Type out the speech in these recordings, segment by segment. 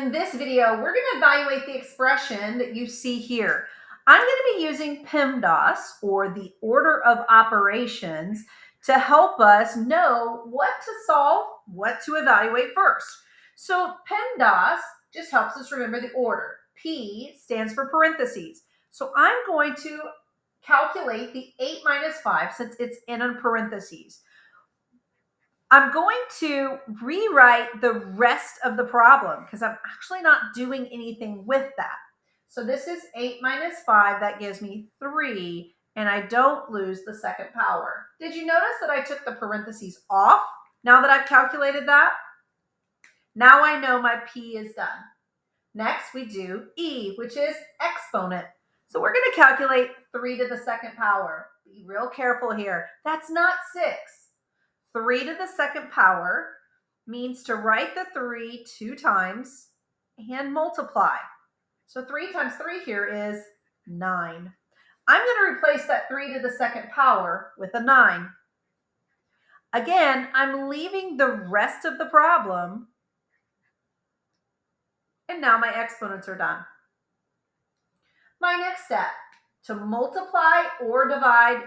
In this video, we're going to evaluate the expression that you see here. I'm going to be using PEMDAS, or the order of operations, to help us know what to solve, what to evaluate first. So PEMDAS just helps us remember the order. P stands for parentheses. So I'm going to calculate the 8 minus 5 since it's in a parentheses. I'm going to rewrite the rest of the problem because I'm actually not doing anything with that. So this is 8 minus 5. That gives me 3, and I don't lose the second power. Did you notice that I took the parentheses off now that I've calculated that? Now I know my P is done. Next, we do E, which is exponent. So we're going to calculate 3 to the second power. Be real careful here. That's not 6. 3 to the second power means to write the 3 2 times and multiply. So 3 times 3 here is 9. I'm going to replace that 3 to the second power with a 9. Again, I'm leaving the rest of the problem, and now my exponents are done. My next step, to multiply or divide.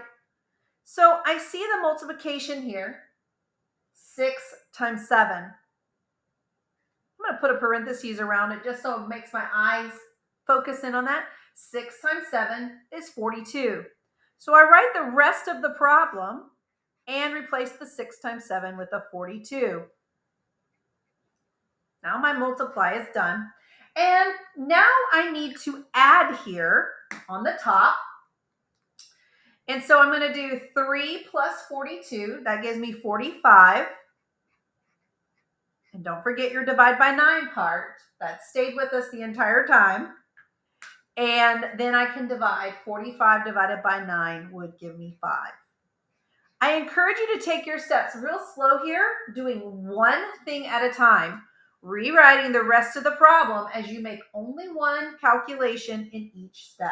So I see the multiplication here. 6 times 7. I'm going to put a parentheses around it just so it makes my eyes focus in on that. 6 times 7 is 42. So I write the rest of the problem and replace the 6 times 7 with a 42. Now my multiply is done. And now I need to add here on the top. And so I'm going to do 3 plus 42. That gives me 45. And don't forget your divide by 9 part. That stayed with us the entire time. And then I can divide. 45 divided by 9 would give me 5. I encourage you to take your steps real slow here, doing one thing at a time, rewriting the rest of the problem as you make only one calculation in each step.